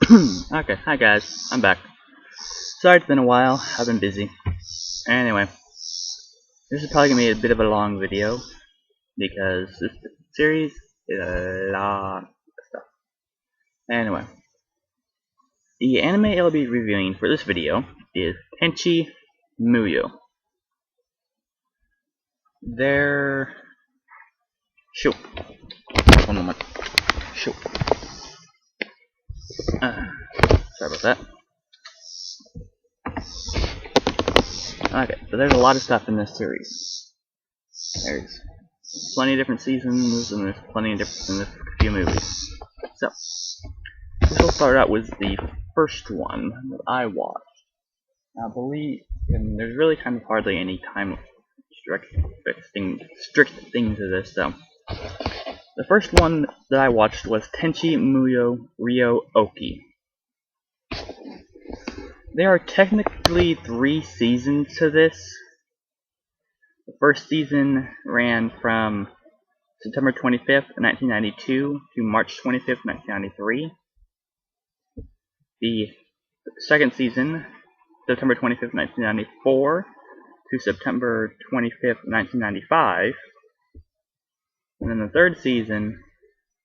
Okay, hi guys, I'm back. Sorry it's been a while, I've been busy. Anyway, this is probably gonna be a bit of a long video because this series is a lot of stuff. Anyway, the anime I'll be reviewing for this video is Tenchi Muyou. They're... Shoot. One moment. Shoot. Sorry about that. Okay, so there's a lot of stuff in this series. There's plenty of different seasons, and there's plenty of different in this few movies. So, this will start out with the first one that I watched. I believe, and there's really kind of hardly any time strict thing to this, so. The first one that I watched was Tenchi Muyou Ryo-Ohki. There are technically 3 seasons to this. The first season ran from September 25th, 1992 to March 25th, 1993. The second season, September 25th, 1994 to September 25th, 1995. And then the third season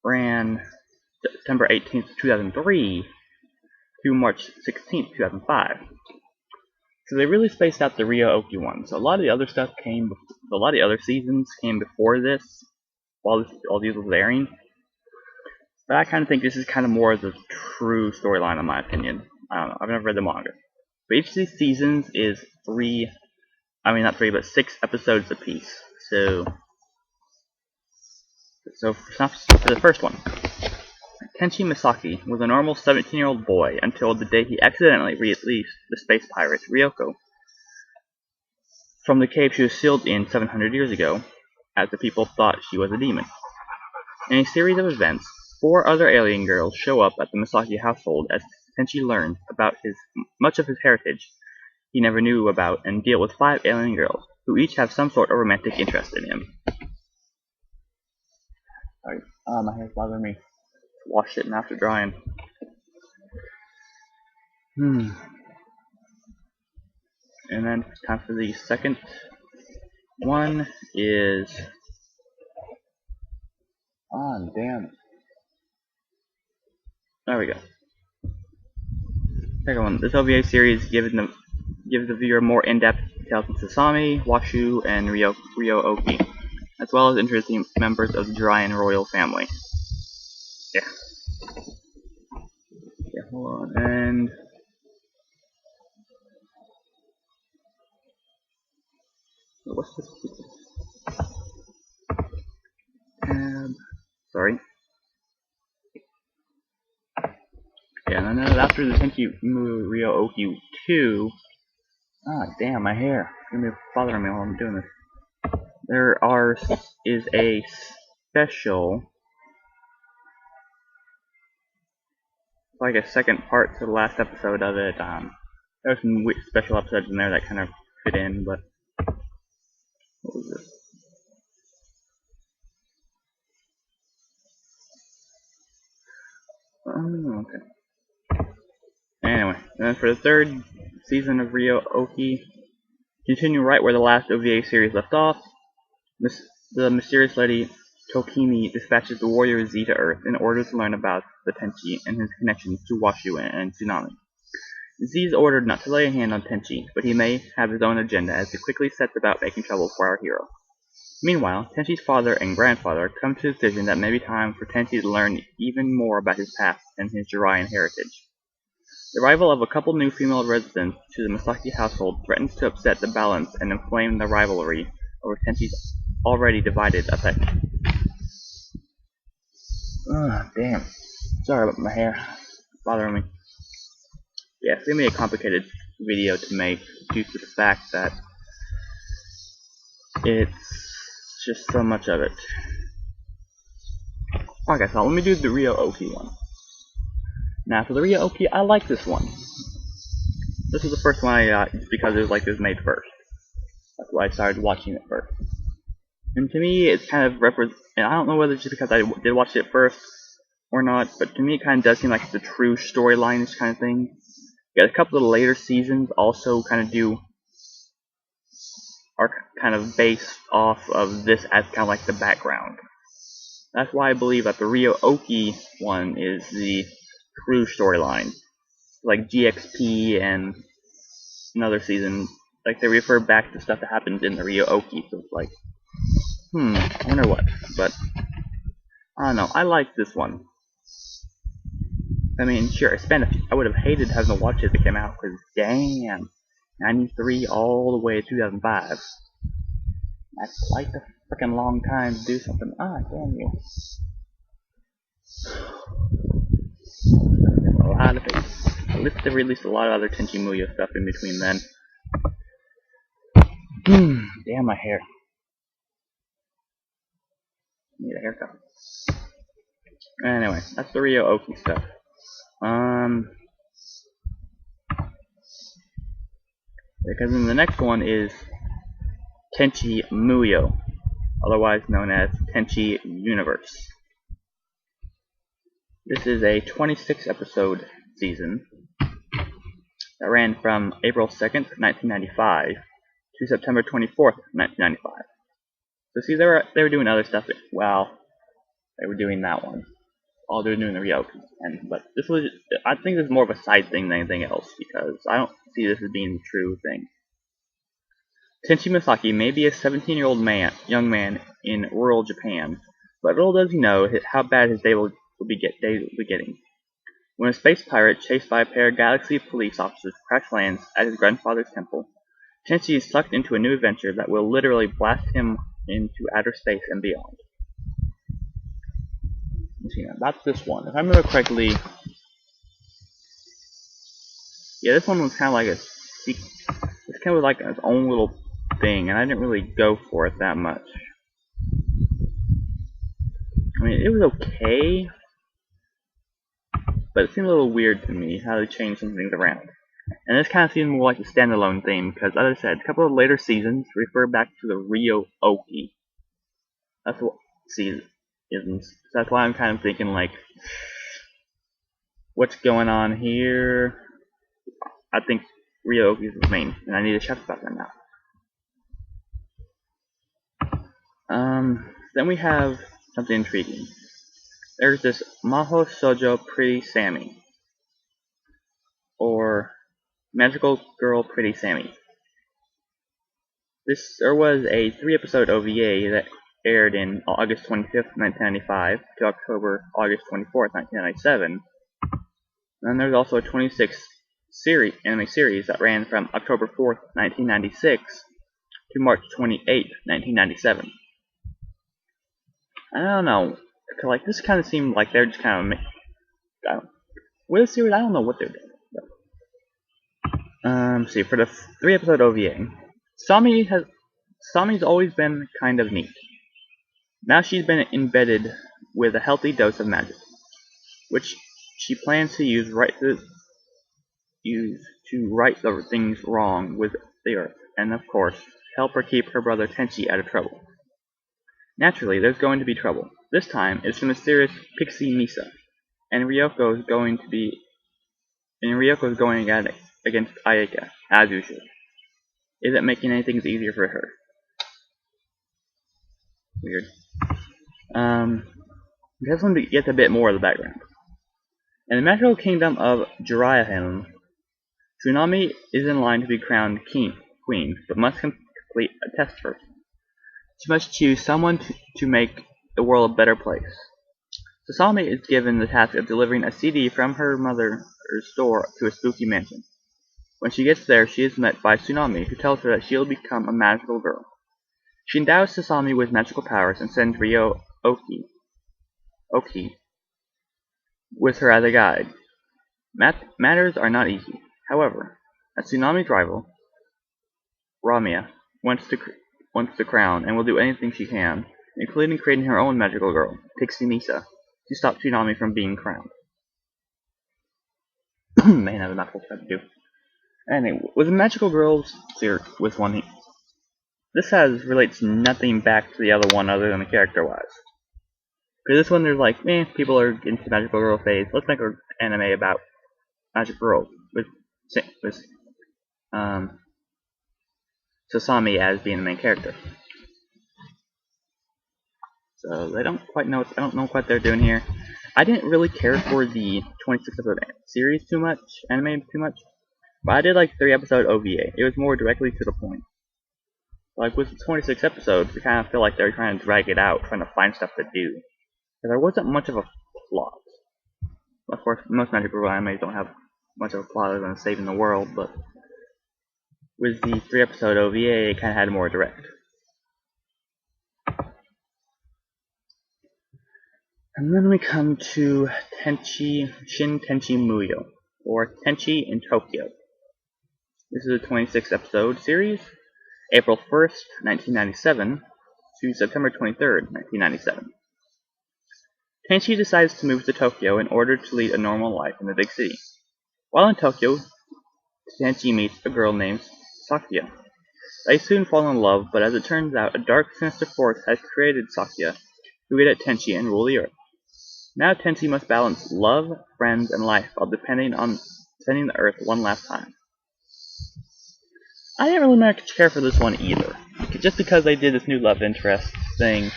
ran September 18th, 2003 to March 16th, 2005. So they really spaced out the Ryo-Ohki one. So a lot of the other stuff a lot of the other seasons came before this, while all these were airing. But I kind of think this is kind of more of the true storyline, in my opinion. I don't know. I've never read the manga. But each of these seasons is 6 episodes apiece. So for the first one, Tenchi Misaki was a normal 17-year-old boy until the day he accidentally released the space pirate Ryoko from the cave she was sealed in 700 years ago, as the people thought she was a demon. In a series of events, 4 other alien girls show up at the Misaki household as Tenchi learns about much of his heritage he never knew about and deal with 5 alien girls, who each have some sort of romantic interest in him. Sorry, my hair's bothering me. Wash it after drying. And then time for the second one is... Oh, damn. There we go. Second one. This OVA series gives the viewer more in-depth details on Sasami, Washu, and Ryo-Ohki, as well as introducing members of the Jiraiya royal family. Yeah. Yeah, hold on. And... what's this? Sorry. Yeah, and then after the Tenchi Muyou Ryo-Ohki 2... Ah, damn, my hair. It's gonna be bothering me while I'm doing this. There is a special... like a second part to the last episode of it. There's some special episodes in there that kind of fit in, but... what was this? Okay. Anyway, and then for the third season of Ryo-Ohki, continue right where the last OVA series left off. The mysterious lady Tokimi dispatches the warrior Z to Earth in order to learn about the Tenchi and his connections to Washu and Tsunami. Z is ordered not to lay a hand on Tenchi, but he may have his own agenda as he quickly sets about making trouble for our hero. Meanwhile, Tenchi's father and grandfather come to the decision that it may be time for Tenchi to learn even more about his past and his Jiraiyan heritage. The arrival of a couple new female residents to the Misaki household threatens to upset the balance and inflame the rivalry over Tenchi's already divided affection. Ugh, damn. Sorry about my hair. It's bothering me. Yeah, it's gonna be a complicated video to make due to the fact that it's just so much of it. Okay, so let me do the Ryo-Ohki one. Now, for the Ryo-Ohki, I like this one. This was the first one I got because it was made first. That's why I started watching it first. And to me, it's kind of and I don't know whether it's just because I did watch it first, or not, but to me it kind of does seem like it's a true storyline kind of thing. Yeah, a couple of the later seasons also kind of are kind of based off of this as kind of like the background. That's why I believe that the Ryo-Ohki one is the true storyline. Like GXP and another season, like they refer back to stuff that happens in the Ryo-Ohki, so it's like, I wonder what. But I don't know, I like this one. I mean, sure, I would have hated having to watch it as it came out, because damn, 93 all the way to 2005. That's quite a freaking long time to do something. Ah, damn you. A lot of it. At least they released a lot of other Tenchi Muyou stuff in between then. Damn my hair. Need a haircut. Anyway, that's the Ryo-Ohki stuff. Because then the next one is Tenchi Muyou, otherwise known as Tenchi Universe. This is a 26 episode season that ran from April 2nd, 1995 to September 24th, 1995. So see, they were doing other stuff while they were doing that one. All they were doing the Ryo-Ohki. But this was, I think this is more of a side thing than anything else, because I don't see this as being the true thing. Tenchi Masaki may be a 17-year-old young man in rural Japan, but little does he know how bad his day will be getting. When a space pirate chased by a pair of Galaxy police officers crash lands at his grandfather's temple, Tenchi is sucked into a new adventure that will literally blast him into outer space and beyond. Let's see, about this one. If I remember correctly, yeah, this one was kind of like it's kind of like its own little thing, and I didn't really go for it that much. I mean, it was okay, but it seemed a little weird to me how they changed some things around. And this kind of seemed more like a standalone theme, because as I said, a couple of later seasons refer back to the Ryo-Ohki. That's what season isn't. So that's why I'm kind of thinking, like, what's going on here? I think Ryo-Ohki is the main, and I need to check about that now. Then we have something intriguing. There's this Maho Shoujo Pretty Sammy, or Magical Girl Pretty Sammy. There was a 3-episode OVA that aired in August 25th, 1995 to August 24th, 1997. And there's also a 26 anime series that ran from October 4th, 1996 to March 28th, 1997. I don't know, like this kind of seemed like they're just kind of with this series. I don't know what they're doing. But, see, for the 3-episode OVA, Sami's always been kind of neat. Now she's been embedded with a healthy dose of magic, which she plans to use to right the things wrong with the Earth, and of course, help her keep her brother Tenchi out of trouble. Naturally, there's going to be trouble. This time, it's the mysterious Pixie Misa, and Ryoko is going against Ayaka, as usual. Isn't making anything easier for her. Weird. We have to get a bit more of the background. In the magical kingdom of Jiraiya, Tsunami is in line to be crowned queen, but must complete a test first. She must choose someone to make the world a better place. Sasami is given the task of delivering a CD from her mother's store to a spooky mansion. When she gets there, she is met by Tsunami, who tells her that she'll become a magical girl. She endows Sasami with magical powers and sends Ryo-Ohki with her as a guide. Matters are not easy. However, a Tsunami's rival, Ramia, wants the crown and will do anything she can, including creating her own magical girl, Pixie Misa, to stop Tsunami from being crowned. Man, that was not supposed to do. Anyway, with the magical girls, this relates nothing back to the other one other than the character-wise. Because this one, there's like, people are into magical girl phase. Let's make an anime about magic girls with um, Sasami as being the main character. So they don't quite know. I don't know what they're doing here. I didn't really care for the 26 episode series too much, anime too much, but I did like 3-episode OVA. It was more directly to the point. Like with the 26 episodes, I kind of feel like they're trying to drag it out, trying to find stuff to do. Because there wasn't much of a plot. Of course, most magical animes don't have much of a plot other than saving the world, but with the 3-episode OVA, it kind of had more direct. And then we come to Tenchi Muyou, or Tenchi in Tokyo. This is a 26-episode series, April 1st, 1997 to September 23rd, 1997. Tenchi decides to move to Tokyo in order to lead a normal life in the big city. While in Tokyo, Tenchi meets a girl named Sakya. They soon fall in love, but as it turns out, a dark, sinister force has created Sakya to get at Tenchi and rule the earth. Now Tenchi must balance love, friends, and life while depending on defending the earth one last time. I didn't really much care for this one either, just because they did this new love interest thing,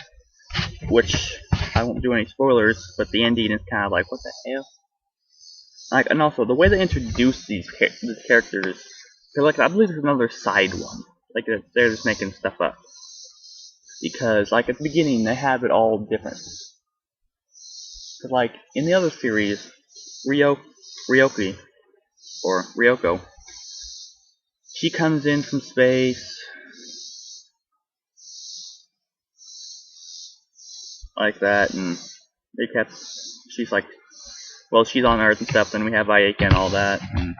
which I won't do any spoilers, but the ending is kind of like, what the hell? Like, and also the way they introduce these characters, like I believe there's another side one, like they're just making stuff up, because like at the beginning they have it all different. Cause like in the other series, Ryo-Ohki or Ryoko, she comes in from space like that, and she's like, well, she's on Earth and stuff. Then we have Ayaka and all that, and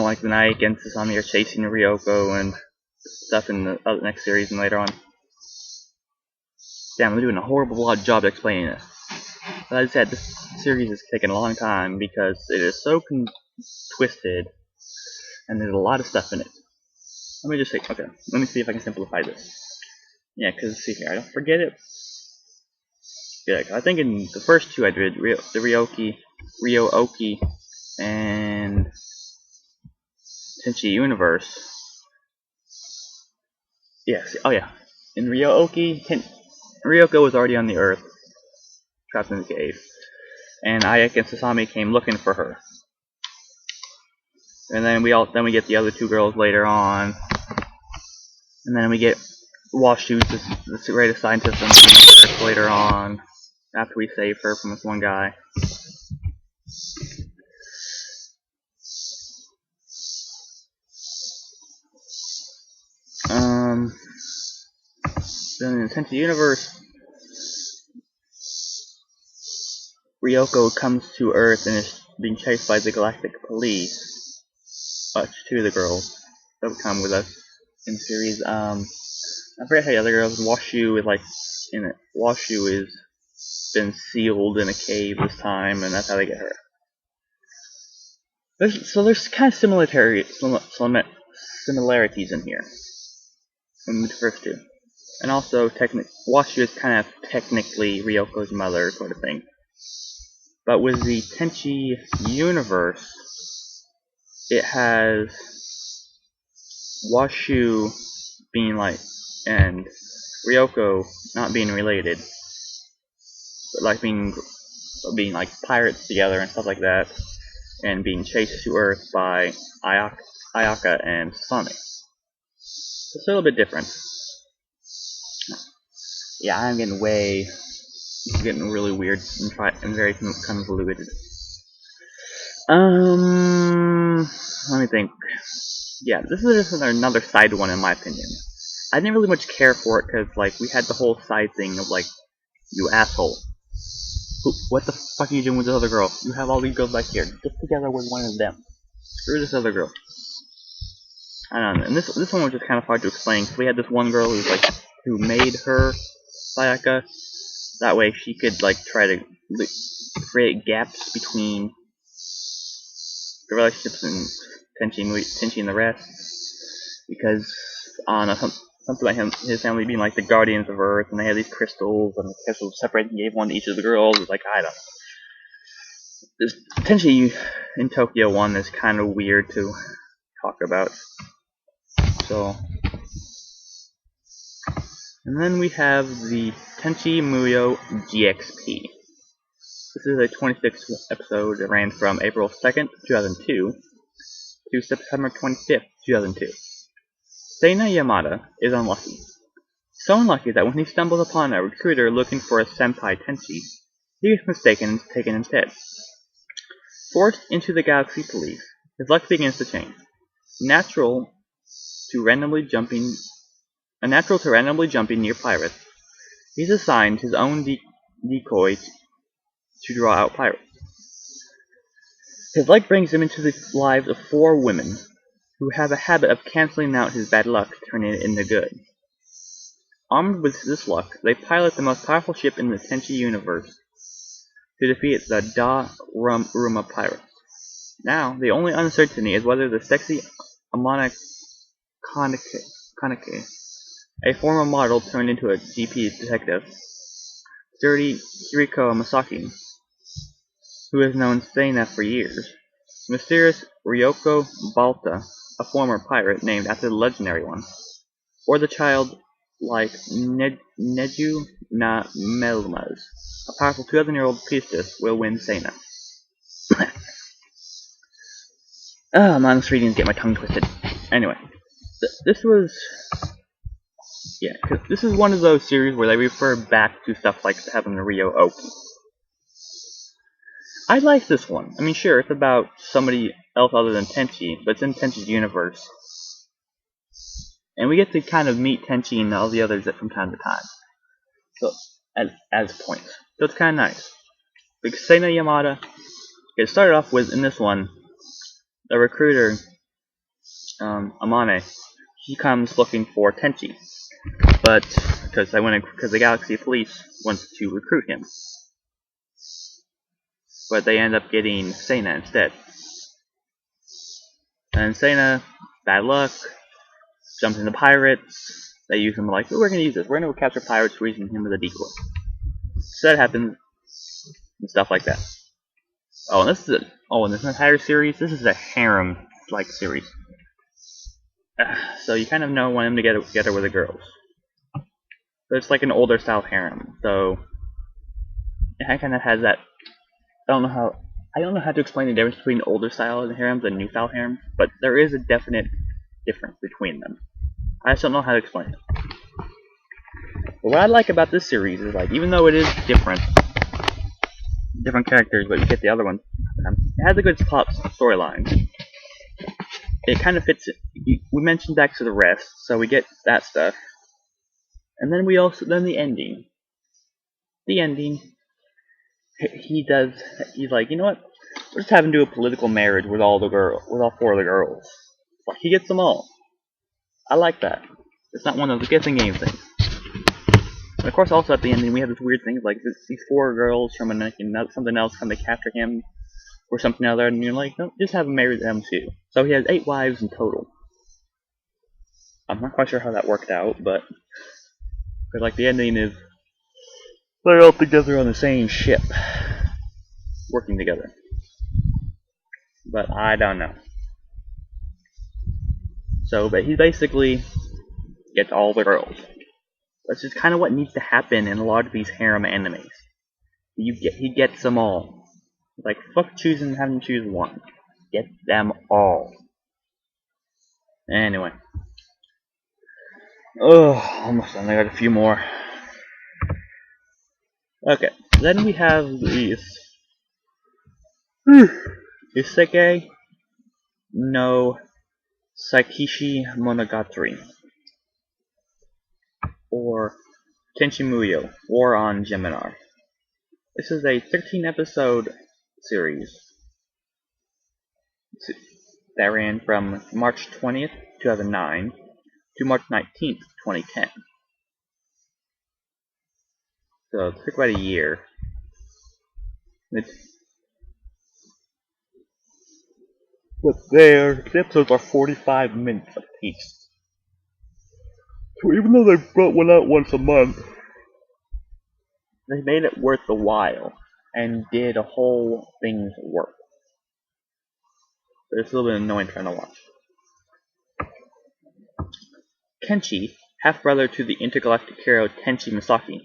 like the Ayaka and Sasami are chasing Ryoko and stuff in the next series and later on. Damn, I'm doing a horrible job explaining this. But as I said, this series is taking a long time because it is so twisted, and there's a lot of stuff in it. Let me just say, okay, let me see if I can simplify this. Yeah, because see here, I don't forget it. Yeah, I think in the first two I did the Ryo-Ohki, and Tenchi Universe. Yes, oh yeah. In Ryo-Ohki, Ryoko was already on the Earth, trapped in the cave, and Ayaka and Sasami came looking for her. And then we get the other two girls later on, and then we get Washu, the greatest scientist in the universe, later on, after we save her from this one guy. Then in the Tenchi Universe, Ryoko comes to Earth and is being chased by the Galactic Police. Two of the girls that would come with us in the series. I forget how the other girls. Washu is like in it. Washu is been sealed in a cave this time, and that's how they get her. There's kind of similarities in here in the first two, and also Washu is kind of technically Ryoko's mother, sort of thing. But with the Tenchi Universe, it has Washu being like, and Ryoko not being related, but like being like pirates together and stuff like that, and being chased to Earth by Ayaka and Sasami. So it's a little bit different. Yeah, I'm getting it's getting really weird and very convoluted. Let me think. Yeah, this is just another side one in my opinion. I didn't really much care for it because, like, we had the whole side thing of, like, you asshole. What the fuck are you doing with this other girl? You have all these girls back here. Get together with one of them. Screw this other girl. I don't know. And this one was just kind of hard to explain. Cause we had this one girl who made her Sayaka. That way she could, like, try to create gaps between the relationships and Tenchi and the rest. Because on something about his family being like the guardians of Earth, and they had these crystals, and the crystals separated and gave one to each of the girls. It's like, I don't know. This Tenchi in Tokyo 1 is kind of weird to talk about. So, and then we have the Tenchi Muyou GXP. This is a 26th episode that ran from April 2nd, 2002 to September 25th, 2002. Seina Yamada is unlucky. So unlucky that when he stumbles upon a recruiter looking for a senpai Tenchi, he is mistaken and taken instead. Forced into the Galaxy Police, his luck begins to change. Natural to randomly jumping near pirates, he's assigned his own decoy to draw out pirates. His luck brings him into the lives of 4 women, who have a habit of canceling out his bad luck, turning it into good. Armed with this luck, they pilot the most powerful ship in the Tenchi universe to defeat the Ruma pirates. Now, the only uncertainty is whether the sexy Amana Kaneke, a former model turned into a GP detective, sturdy Hiriko Masaki, who has known Seina for years, mysterious Ryoko Balta, a former pirate named after the legendary one, or the child-like Neju na Melmaz, a powerful 2000-year-old priestess, will win Seina. I'm on this reading to get my tongue twisted. Anyway, this was... Yeah, cause this is one of those series where they refer back to stuff like having the Ryo-Ohki. I like this one. I mean, sure, it's about somebody else other than Tenchi, but it's in Tenchi's universe. And we get to kind of meet Tenchi and all the others from time to time. So, as points. So it's kind of nice. Because Seina Yamada, it started off with, in this one, the recruiter, Amane, he comes looking for Tenchi. But, because the Galaxy Police wants to recruit him. But they end up getting Seina instead. And Seina, bad luck, jumps into pirates. They use him like, oh, we're going to use this. We're going to capture pirates, we're using him as a decoy. So that happens, and stuff like that. Oh, and this entire series, this is a harem-like series. So you kind of want him to get together with the girls. But it's like an older style harem, so it kind of has that. I don't know how to explain the difference between older style harems and new style harems, but there is a definite difference between them. I just don't know how to explain it. But what I like about this series is, like, even though it is different characters, but you get the other one, it has a good plot storyline. It kind of fits it. We mentioned back to the rest, so we get that stuff. And then then the ending. The ending, he's like, you know what? We're just having to do a political marriage with all 4 of the girls. Like, he gets them all. I like that. It's not one of those guessing game things. And of course, also at the ending, we have this weird thing, like these 4 girls from something else come to capture him, or something other, and you're like, no, just have him marry them too. So he has 8 wives in total. I'm not quite sure how that worked out, but because like the ending is they're all together on the same ship, working together. But I don't know. So, but he basically gets all the girls. That's just kind of what needs to happen in a lot of these harem animes. He gets them all. Like, fuck choosing and having to choose one. Get them all. Anyway. Oh, almost done. I got a few more. Okay, then we have these. Isekai no Saikishi Monogatari. Or Tenchi Muyou, War on Geminar. This is a 13-episode series that ran from March 20th, 2009 to March 19th, 2010. So it took about a year. But the episodes are 45 minutes apiece. So even though they brought one out once a month, they made it worth the while and did a whole thing's work. But it's a little bit annoying trying to watch. Kenshi, half-brother to the intergalactic hero Tenchi Muyou,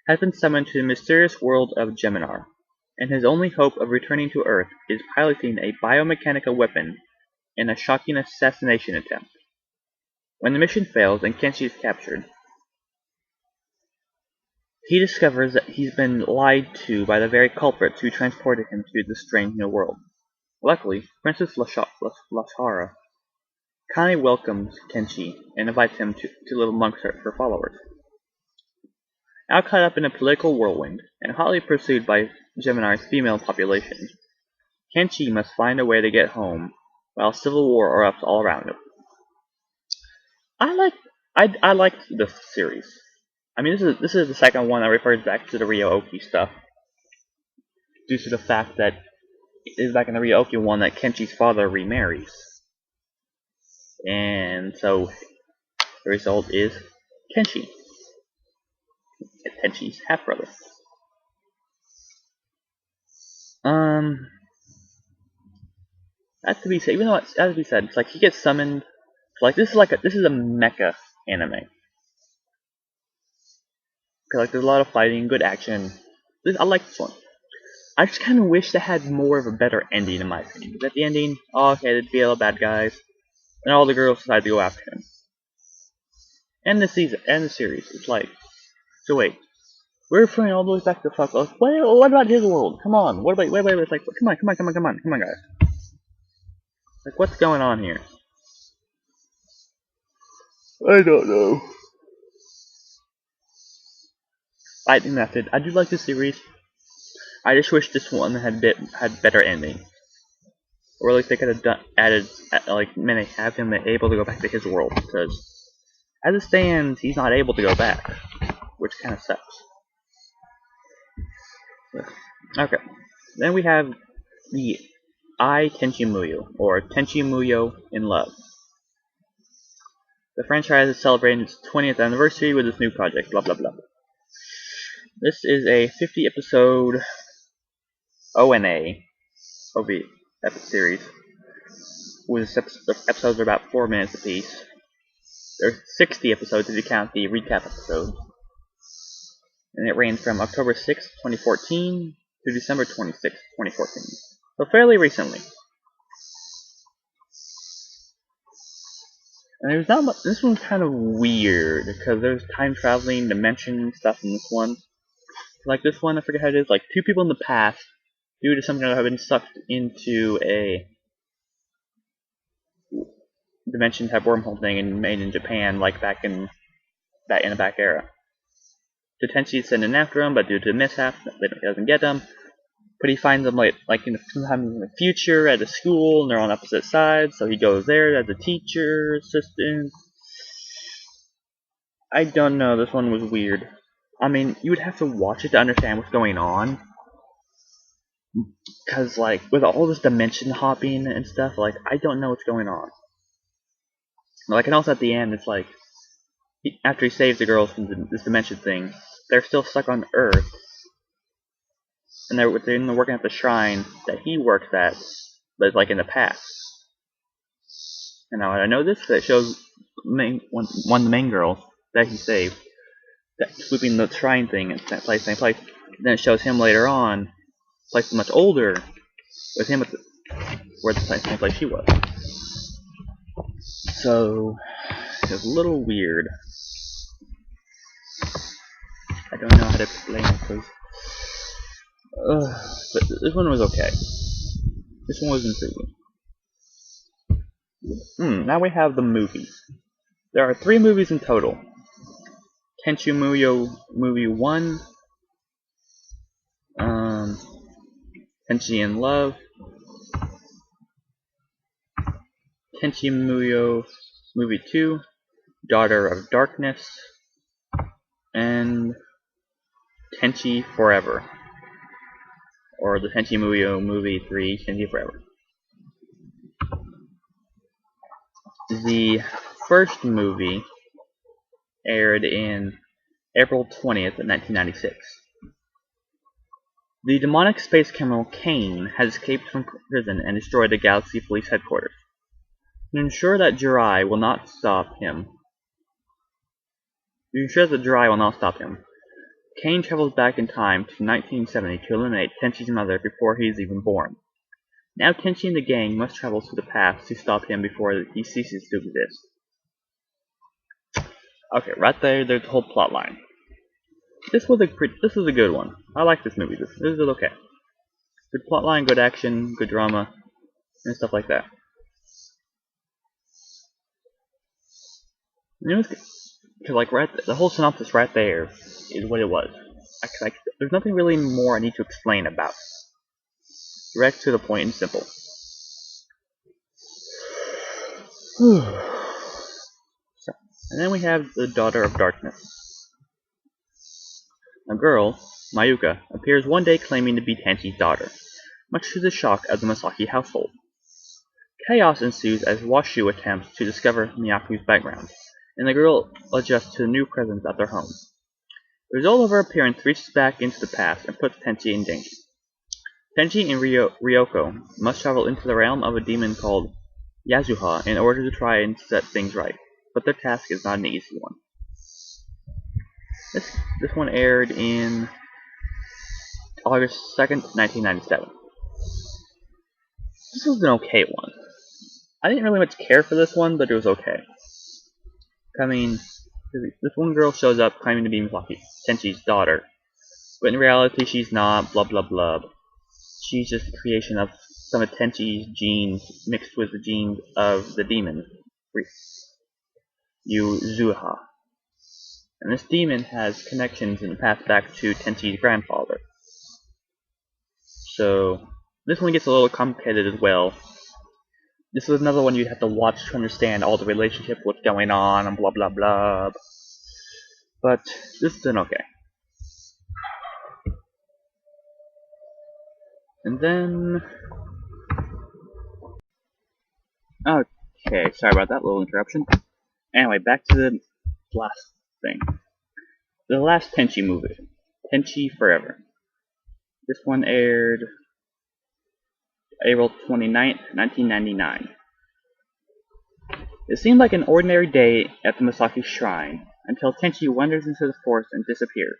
has been summoned to the mysterious world of Geminar, and his only hope of returning to Earth is piloting a biomechanical weapon in a shocking assassination attempt. When the mission fails and Kenshi is captured, he discovers that he's been lied to by the very culprits who transported him to this strange new world. Luckily, Princess Lashara kindly welcomes Kenshi and invites him to live amongst her followers. Now caught up in a political whirlwind, and hotly pursued by Geminar's female population, Kenshi must find a way to get home, while civil war erupts all around him. I liked this series. I mean, this is the second one that refers back to the Ryo-Ohki stuff, due to the fact that it is back in the Ryo-Ohki one that Kenshi's father remarries, and so the result is Kenshi, Tenchi's half brother. That's to be said. Even though it's to be said, it's like he gets summoned. Like this is a mecha anime. Cause like there's a lot of fighting, good action. I like this one. I just kind of wish they had more of a better ending, in my opinion. Because at the ending, oh, okay, they defeat all the bad guys, and all the girls decide to go after him. And the season, and the series. It's like, so wait, we're referring all the way back to fuck. Like, what about his world? Come on, wait. It's like, come on, guys. Like, what's going on here? I don't know. Fighting method. I do like the series. I just wish this one had better ending. Or at least they could have added, like, have him able to go back to his world, because as it stands, he's not able to go back, which kind of sucks. Okay, then we have the Tenchi Muyou, or Tenchi Muyou in Love. The franchise is celebrating its 20th anniversary with this new project, blah blah blah. This is a 50-episode ONA OV epic series, with the episodes are about 4 minutes apiece. There's 60 episodes if you count the recap episodes, and it ran from October 6, 2014 to December 26, 2014, so fairly recently. And there's not much. This one's kind of weird because there's time traveling, dimension stuff in this one. Like this one, I forget how it is. Like 2 people in the past, due to something that have been sucked into a dimension type wormhole thing and made in Japan, like back in the back era. Tenchi's sending after him, but due to a mishap, he doesn't get them. But he finds them sometime in the future at a school, and they're on opposite sides. So he goes there as a teacher, assistant. I don't know. This one was weird. I mean, you would have to watch it to understand what's going on. Because, like, with all this dimension hopping and stuff, like, I don't know what's going on. Like, and also at the end, it's like, after he saves the girls from this dimension thing, they're still stuck on Earth. And they're working at the shrine that he works at, but it's like in the past. And now I know this, that shows one of the main girls that he saved, that swooping the shrine thing at that same place. And then it shows him later on, place much older, with him at where the same place she was. So it's a little weird. I don't know how to explain it because. But this one was okay. This one was intriguing. Now we have the movies. There are 3 movies in total. Tenchi Muyou Movie 1, Tenchi in Love, Tenchi Muyou Movie 2, Daughter of Darkness, and Tenchi Forever. Or the Tenchi Muyou Movie 3, Tenchi Forever. The first movie aired in April 20th, 1996. The demonic space criminal Kane has escaped from prison and destroyed the Galaxy Police headquarters. To ensure that Jirai will not stop him, Kane travels back in time to 1970 to eliminate Tenchi's mother before he is even born. Now Tenchi and the gang must travel to the past to stop him before he ceases to exist. Okay, right there's the whole plot line. This was a good one. I like this movie. This is okay. Good plot line, good action, good drama, and stuff like that. And it was good. Cause like the whole synopsis right there is what it was. There's nothing really more I need to explain about. Direct to the point and simple. So, and then we have the Daughter of Darkness. A girl, Mayuka, appears one day claiming to be Tenchi's daughter, much to the shock of the Masaki household. Chaos ensues as Washu attempts to discover Miyaku's background, and the girl adjusts to the new presence at their home. The result of her appearance reaches back into the past and puts Tenchi in danger. Tenchi and Ryoko must travel into the realm of a demon called Yasuha in order to try and set things right, but their task is not an easy one. This one aired in August 2nd, 1997. This was an okay one. I didn't really much care for this one, but it was okay. I mean, this one girl shows up claiming to be Misaki, Tenchi's daughter, but in reality she's not, blah blah blah. She's just a creation of some of Tenchi's genes mixed with the genes of the demon, Yuzuha. And this demon has connections in the past back to Tenchi's grandfather. So, this one gets a little complicated as well. This was another one you'd have to watch to understand all the relationship, what's going on, and blah blah blah. But this is an okay. And then... Okay, sorry about that little interruption. Anyway, back to the last thing. The last Tenchi movie. Tenchi Forever. This one aired April 29th, 1999. It seemed like an ordinary day at the Masaki Shrine, until Tenchi wanders into the forest and disappears.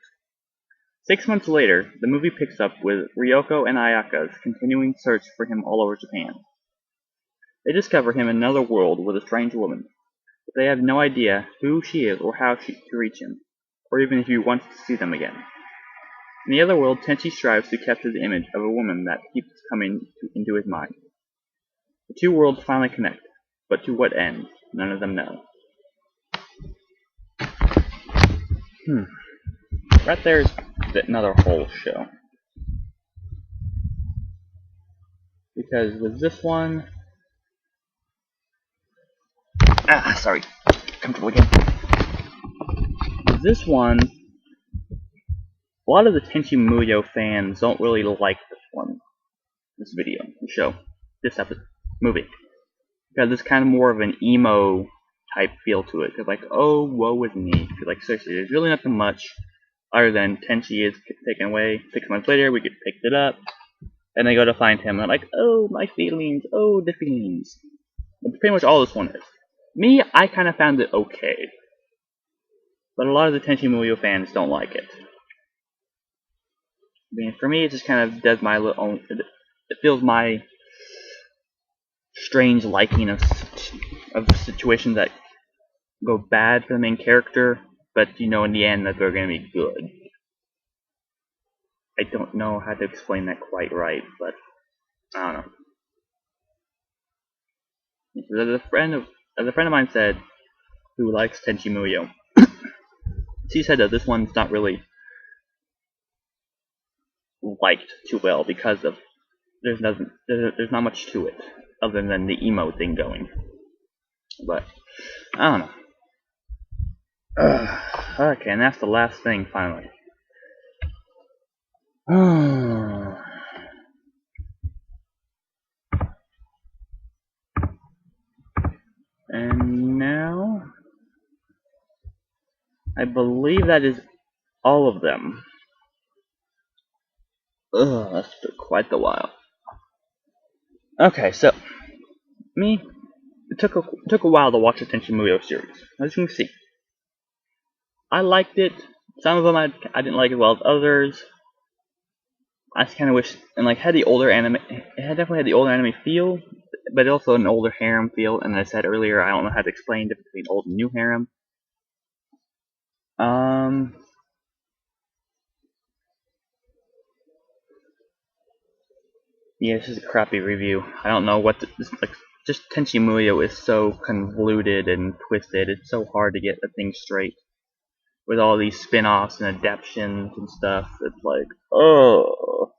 6 months later, the movie picks up with Ryoko and Ayaka's continuing search for him all over Japan. They discover him in another world with a strange woman, but they have no idea who she is or how to reach him, or even if he wants to see them again. In the other world, Tenchi strives to capture the image of a woman that keeps coming into his mind. The two worlds finally connect, but to what end, none of them know. Right there's another whole show. Because with this one... sorry. Comfortable again. With this one, a lot of the Tenchi Muyou fans don't really like this show, this movie. Because it's kind of more of an emo type feel to it. Because like, oh, woe is me. Because like, seriously, there's really nothing much other than Tenchi is taken away. 6 months later, we get picked it up. And they go to find him. And they're like, oh, my feelings. Oh, the feelings. That's pretty much all this one is. Me, I kind of found it okay. But a lot of the Tenchi Muyou fans don't like it. I mean, for me, it just kind of does my little own... It feels my strange liking of situations that go bad for the main character, but you know in the end that they're going to be good. I don't know how to explain that quite right, but I don't know. As a friend of mine said, who likes Tenchi Muyou, she said that this one's not really liked too well because of there's not much to it other than the emo thing going. But I don't know. Okay, and that's the last thing finally. And now I believe that is all of them. Ugh, that's took quite the while. Okay, so it took a while to watch the Tenchi Muyou series. As you can see, I liked it. Some of them I didn't like as well as others. I just kind of wish, and like had the older anime. It definitely had the older anime feel, but also an older harem feel. And as I said earlier, I don't know how to explain the difference between old and new harem. Yeah, this is a crappy review. I don't know what like. Just Tenchi Muyou is so convoluted and twisted. It's so hard to get a thing straight with all these spin-offs and adaptations and stuff. It's like, oh,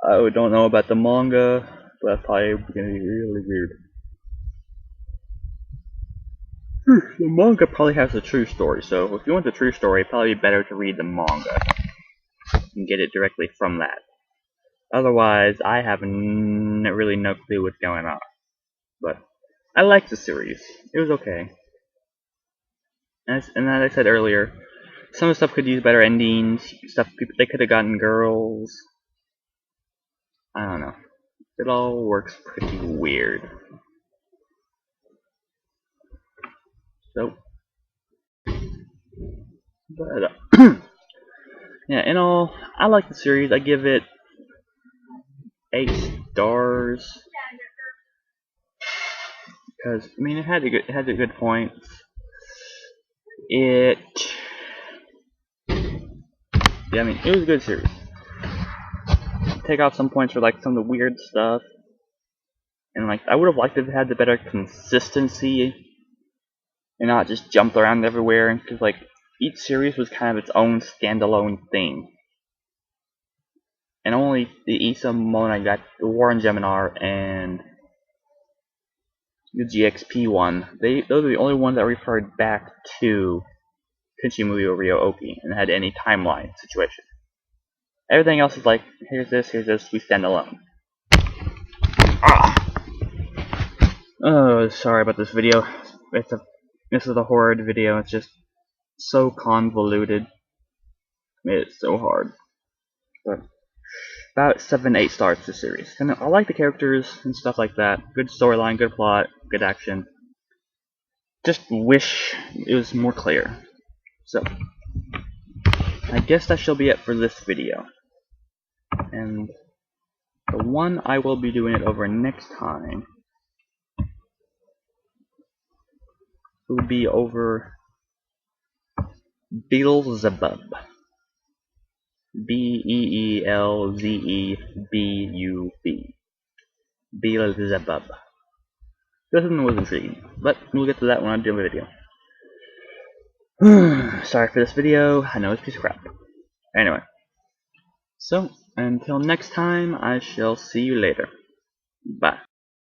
I don't know about the manga, but that's probably gonna be really weird. The manga probably has a true story, so if you want the true story, it'd probably be better to read the manga and get it directly from that. Otherwise, I have really no clue what's going on. But I liked the series. It was okay. And as I said earlier, some of the stuff could use better endings. They could have gotten girls. I don't know. It all works pretty weird. So, but yeah, in all, I like the series. I give it 8 stars because I mean it had the good points. Yeah, I mean it was a good series. Take off some points for like some of the weird stuff, and like I would have liked if it had the better consistency and not just jumped around everywhere. Because like each series was kind of its own standalone thing. And only the Issa Monogatari, the War on Geminar, and the GXP one, those are the only ones that referred back to Tenchi Muyou Ryo-Ohki and had any timeline situation. Everything else is like, here's this, we stand alone. Oh, sorry about this video. This is a horror video. It's just so convoluted. It's so hard. But about 7-8 stars to the series. And I like the characters and stuff like that. Good storyline, good plot, good action. Just wish it was more clear. So, I guess that shall be it for this video. And the one I will be doing it over next time will be over Beelzebub. Beelzebub. Beelzebub. This one was intriguing, but we'll get to that when I do a video. Sorry for this video. I know it's a piece of crap. Anyway, so until next time, I shall see you later. Bye.